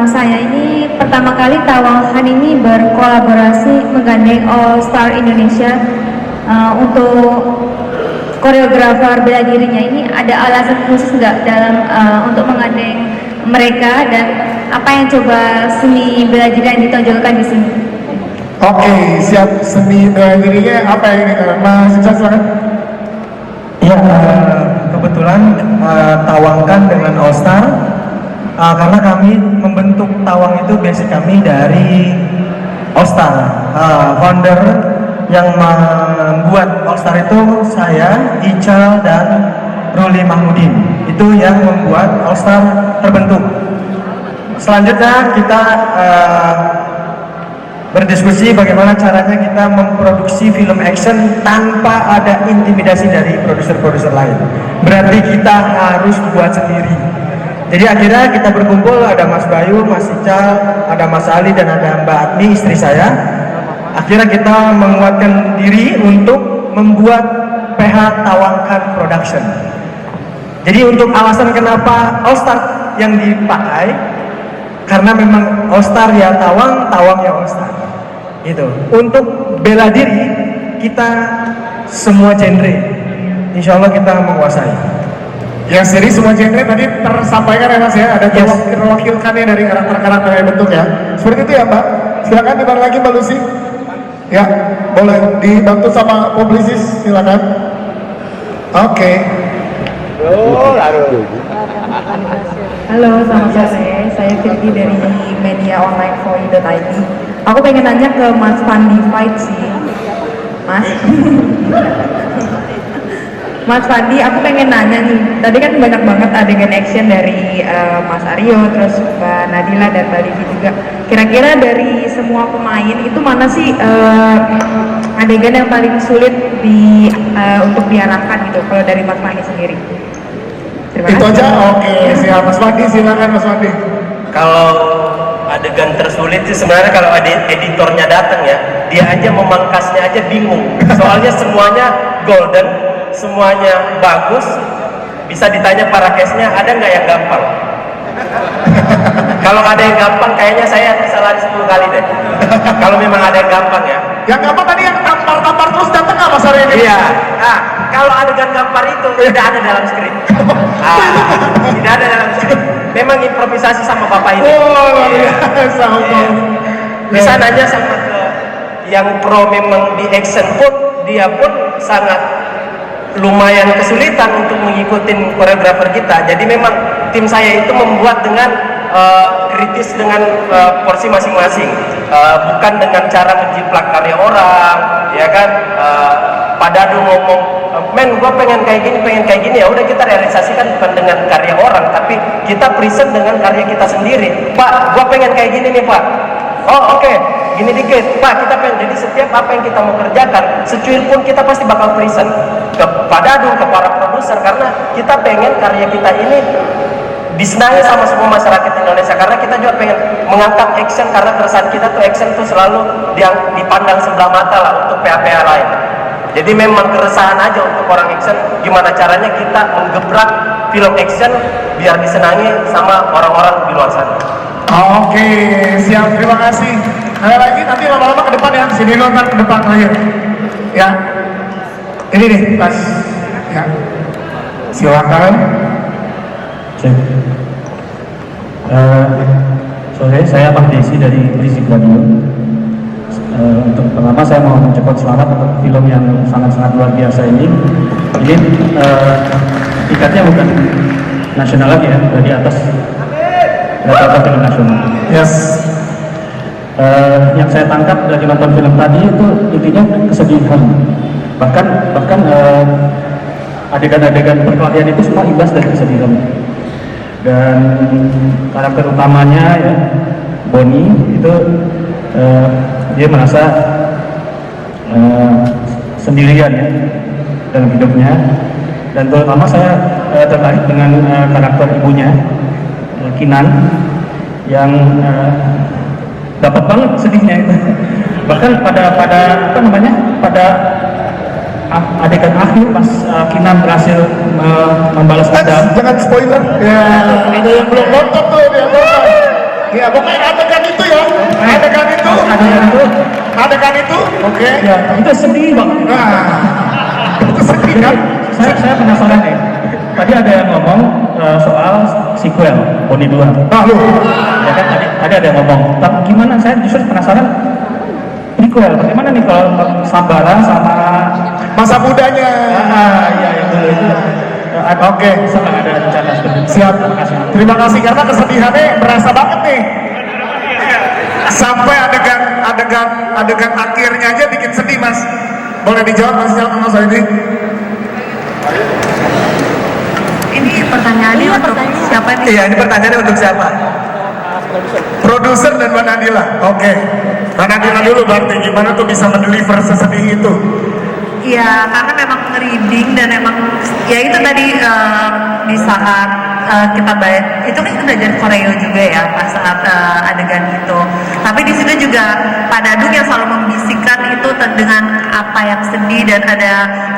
saya, ini pertama kali Tawangan ini berkolaborasi menggandeng All Star Indonesia untuk koreografer bela dirinya. Ini ada alasan khusus nggak dalam untuk menggandeng mereka, dan apa yang coba seni bela diri yang ditonjolkan di sini? Oke, siap. Seni bela dirinya apa ini? Mas Iksan, silakan. Ya, kebetulan Tawangkan dengan All Star, karena kami membentuk Tawang itu basic kami dari All Star. Founder yang membuat All Star itu saya, Ical, dan Ruli Mahmudin. Itu yang membuat All Star terbentuk. Selanjutnya kita berdiskusi bagaimana caranya kita memproduksi film action tanpa ada intimidasi dari produser-produser lain. Berarti kita harus buat sendiri. Jadi akhirnya kita berkumpul, ada Mas Bayu, Mas Ical, ada Mas Ali, dan ada Mbak Admi, istri saya. Akhirnya kita menguatkan diri untuk membuat PH Tawangkan Production. Jadi untuk alasan kenapa All Star yang dipakai, karena memang All Star ya Tawang, Tawang ya All Star. Gitu. Untuk bela diri kita semua genre. Insya Allah kita menguasai. Ya, jadi semua genre tadi tersampaikan ya Mas ya, ada terwakilkannya dari karakter-karakter yang bentuk ya. Seperti itu ya Mbak. Silakan dibantu lagi Mbak Lucy. Ya, boleh dibantu sama publisis, silakan. Oke. Halo, selamat sore. Saya Firdi dari media online foi.id. Aku pengen nanya ke Mas Fandi Fight sih, Mas. Mas Fandi, aku pengen nanya nih. Tadi kan banyak banget adegan action dari Mas Aryo, terus Mbak Nadila dan Mbak Livi juga. Kira-kira dari semua pemain itu mana sih adegan yang paling sulit untuk diarahkan gitu? Kalau dari Mas Fandi sendiri? Terima Itu kasih. aja, oke. Siap Mas Fandi, silakan Mas Fandi. Kalau adegan tersulit sih sebenarnya kalau ada editornya datang ya, dia aja memangkasnya aja bingung. Soalnya semuanya golden, semuanya bagus. Bisa ditanya para case-nya, ada nggak yang gampang? Kalau ada yang gampang, kayaknya saya bisa lari 10 kali deh. Kalau memang ada yang gampang ya. Yang gampang tadi yang tampar-tampar terus datang nggak Mas Aryo? Iya. Nah, kalau adegan gampar itu tidak ada dalam skrip. Tidak ada dalam skrip. Memang improvisasi sama bapak ini. Oh, luar biasa. Bisa nanya sama ke yang pro memang di action pun, dia pun sangat lumayan kesulitan untuk mengikuti koreografer kita. Jadi memang tim saya itu membuat dengan kritis dengan porsi masing-masing, bukan dengan cara menjiplak karya orang, ya kan? Pak Dadu ngomong, men, gue pengen kayak gini, ya udah kita realisasikan bukan dengan karya orang, tapi kita present dengan karya kita sendiri. Pak, gue pengen kayak gini nih Pak. Oh oke, gini dikit, Pak, kita pengen. Jadi setiap apa yang kita mau kerjakan, secuil pun kita pasti bakal present ke Pak Dadu, ke para produser, karena kita pengen karya kita ini disenangi sama semua masyarakat Indonesia, karena kita juga pengen mengangkat action, karena keresahan kita tuh action tuh selalu dipandang sebelah mata lah untuk PA-PA lain. Jadi memang keresahan aja untuk orang action, gimana caranya kita menggebrak film action biar disenangi sama orang-orang di luar sana. Oke, siap, terima kasih. Ada lagi, nanti lama-lama ke depan ya, sini lo ntar ke depan ayo. Ya, ini nih, Mas. Ya, silakan. Cek. Sore, saya Pak Desi dari Berisik Radio. Untuk pertama saya mau mengucapkan selamat untuk film yang sangat-sangat luar biasa ini. Ini tingkatnya bukan nasional lagi ya, di atas rata-rata film nasional. Yes. Yang saya tangkap dari nonton film tadi itu intinya kesedihan. Bahkan adegan-adegan perkelahian itu semua imbas dari kesedihan. Dan karakter utamanya ya, Bonnie itu dia merasa sendirian ya dalam hidupnya, dan terutama saya tertarik dengan karakter ibunya, Kinan, yang dapat banget sedihnya itu. Bahkan pada adegan akhir pas Kinan berhasil membalas dendam. Jangan spoiler. Ya, ada yang belum nonton tuh dia nonton. Ya, pokoknya adegan itu ya. Adegan itu. Oke. Ya, itu sedih banget. Nah, itu sedih kan? Saya penasaran deh. Tadi ada yang ngomong soal sequel Bonnie 2. Nah, lu. Ya kan tadi ada yang ngomong. Tapi gimana? Saya justru penasaran prequel. Bagaimana nih kalau Sambara sama masa mudanya? Iya yang dulu itu. Oke. Sama ada rencana seperti itu. Siap. Terima kasih karena kesedihannya berasa banget nih. Sampai adegan akhirnya aja bikin sedih, Mas. Boleh dijawab Mas ini? Ini pertanyaannya untuk siapa nih? Iya, ini pertanyaannya untuk siapa? Produser dan Mbak Nadila. Oke. Mbak Nadila dulu berarti gimana tuh bisa mendeliver sesedih itu? Iya, karena memang reading dan emang ya itu tadi di saat kita bayar itu kan belajar koreo juga ya pas saat adegan itu. Tapi di situ juga Pak Dadung yang selalu membisikkan itu dengan apa yang sedih, dan ada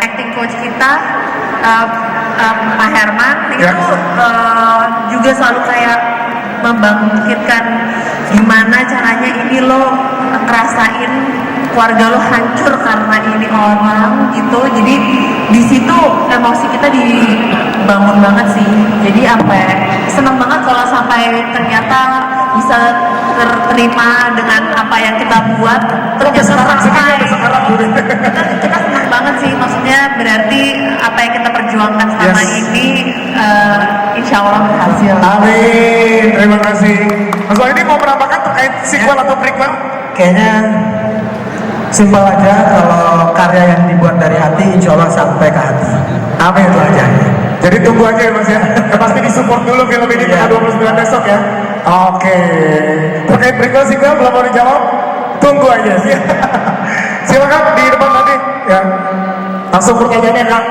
acting coach kita Pak Herman itu juga selalu kayak membangkitkan gimana caranya ini lo ngerasain keluarga lo hancur karena ini orang gitu. Jadi di situ emosi kita dibangun banget sih. Jadi seneng banget kalau sampai ternyata bisa terterima dengan apa yang kita buat, ternyata sampai kita senang banget sih. Maksudnya berarti apa yang kita perjuangkan selama ini insya Allah berhasil. Amin, terima kasih. Mas ini mau menambahkan terkait sequel atau prequel? Kayaknya simpel aja, kalau karya yang dibuat dari hati insya Allah sampai ke hati. Amin. Itu aja. Jadi tunggu aja ya Mas ya. Pasti disupport dulu film ini tanggal 29 besok ya. Oke. Terkait prequel sequel belum mau dijawab? Tunggu aja sih. Silakan di depan tadi ya. Langsung pertanyaannya Kak.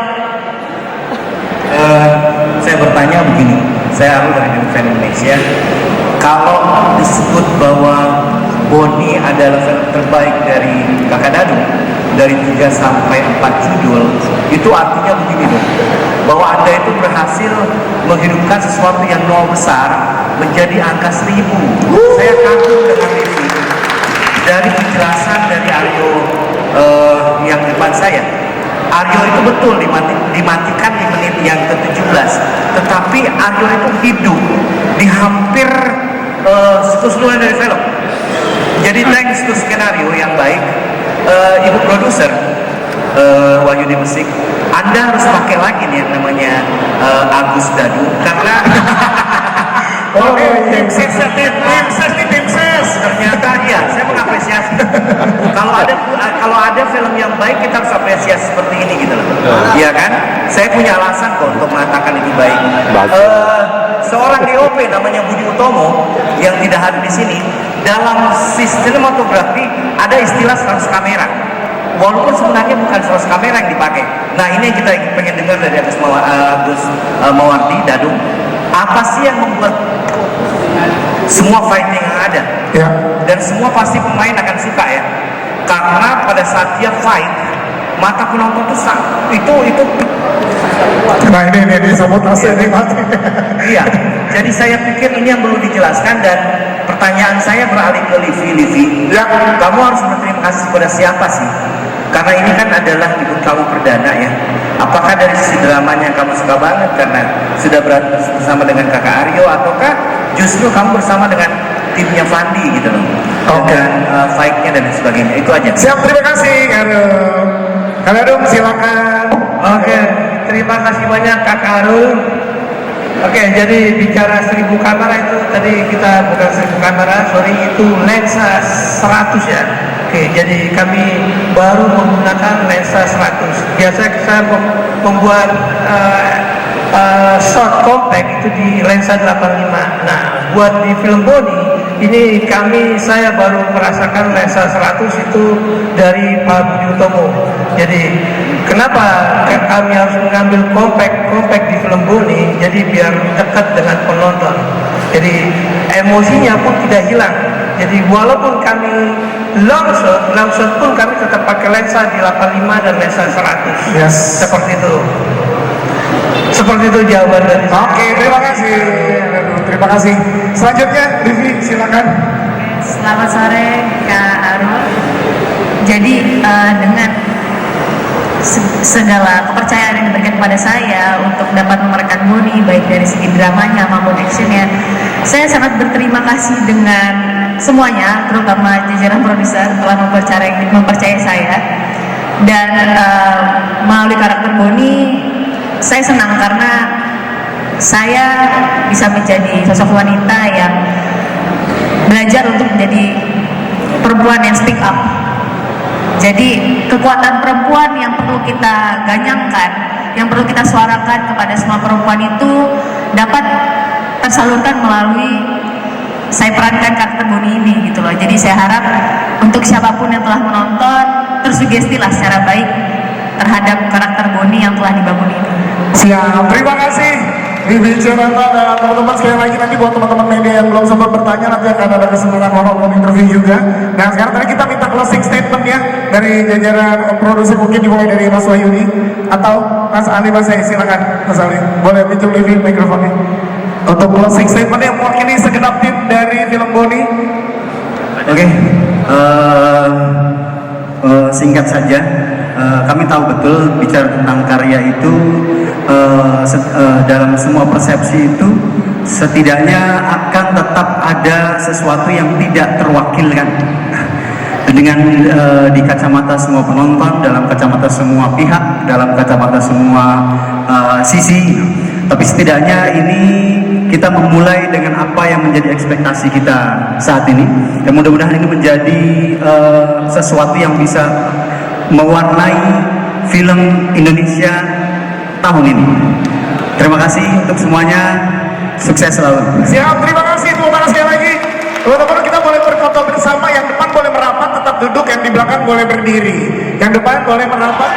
Saya bertanya begini, saya Arul dari Film Indonesia. Kalau disebut bahwa Boni adalah film terbaik dari Kakak Dadung dari 3 sampai 4 judul, itu artinya begini dong, bahwa Anda itu berhasil menghidupkan sesuatu yang nol besar menjadi angka 1000. Saya kagum dengan itu. Dari penjelasan dari Aryo yang depan saya, Aryo itu betul dimatikan di menit yang ke-17, tetapi Aryo itu hidup di hampir seluruh dari film. Jadi thanks to skenario yang baik, ibu produser Wahyudi Musik, Anda harus pakai lagi nih yang namanya Agus Dadu, karena tim ses ternyata iya, saya mengapresiasi. Kalau ada film yang baik, kita harus apresiasi seperti ini gitu loh. Iya kan? Saya punya alasan kok untuk mengatakan ini baik. Seorang DOP namanya Budi Utomo yang tidak hadir di sini, dalam sinematografi ada istilah 100 kamera. Walaupun sebenarnya bukan 100 kamera yang dipakai. Nah ini yang kita pengen dengar dari Agus Mawardi Dadung. Apa sih yang membuat semua fighting yang ada? Ya. Dan semua pasti pemain akan suka ya. Karena pada saat dia fight, mata penonton tuh itu nah ini sabotase ini mati. Iya, jadi saya pikir ini yang perlu dijelaskan, dan pertanyaan saya beralih ke Livi. Ya. Kamu harus berterima kasih kepada siapa sih? Karena ini kan adalah debut kamu perdana ya. Apakah dari sisi dramanya kamu suka banget karena sudah bersama dengan Kakak Aryo, ataukah justru kamu bersama dengan timnya Fandi gitu loh? Dengan fight-nya dan sebagainya. Itu aja. Siap, terima kasih Kak Dadung, silakan. Oke, terima kasih banyak Kak Arul. Oke, jadi bicara 1000 kamera itu tadi kita bukan 1000 kamera, sorry, itu lensa 100 ya. Oke, jadi kami baru menggunakan lensa 100. Biasanya saya membuat shot compact itu di lensa 85. Nah, buat di film Boni ini saya baru merasakan lensa 100 itu dari Pak Budi Utomo. Jadi kenapa kami harus mengambil compact di film Boni? Jadi biar dekat dengan penonton. Jadi emosinya pun tidak hilang. Jadi walaupun kami long shot pun kami tetap pakai lensa di 85 dan lensa 100. Yes. Seperti itu. Seperti itu jawaban dari saya. Oke, terima kasih. Terima kasih. Selanjutnya, Livi, silakan. Selamat sore Kak Arul. Jadi dengan segala kepercayaan yang diberikan kepada saya untuk dapat memerankan Boni, baik dari segi dramanya maupun actionnya, saya sangat berterima kasih dengan semuanya, terutama jajaran produser telah mempercayai saya. Dan melalui karakter Boni, saya senang karena saya bisa menjadi sosok wanita yang belajar untuk menjadi perempuan yang speak up. Jadi kekuatan perempuan yang perlu kita ganyangkan, yang perlu kita suarakan kepada semua perempuan itu dapat tersalurkan melalui saya perankan karakter Boni ini gitu loh. Jadi saya harap untuk siapapun yang telah menonton tersugestilah secara baik terhadap karakter Boni yang telah dibangun ini. Siap, terima kasih Livi Jonathan dan teman-teman. Sekali lagi nanti buat teman-teman media yang belum sempat bertanya, nanti akan ada kesempatan one-on-one interview juga. Nah sekarang tadi kita minta closing statement ya dari jajaran produser, mungkin dimulai dari Mas Wahyudi atau Mas Ali. Mas Ali, silakan Mas Ali, boleh pinjam Livi mikrofonnya untuk closing statement yang mewakili segenap tim dari film Boni. Oke, singkat saja. Kami tahu betul bicara tentang karya itu dalam semua persepsi itu setidaknya akan tetap ada sesuatu yang tidak terwakilkan dengan di kacamata semua penonton, dalam kacamata semua pihak, dalam kacamata semua sisi. Tapi setidaknya ini kita memulai dengan apa yang menjadi ekspektasi kita saat ini, dan mudah-mudahan ini menjadi sesuatu yang bisa mewarnai film Indonesia tahun ini. Terima kasih untuk semuanya, sukses selalu. Siap, terima kasih, tepuk tangan sekali lagi. Teman-teman, kita boleh berfoto bersama, yang depan boleh merapat tetap duduk, yang di belakang boleh berdiri, yang depan boleh merapat.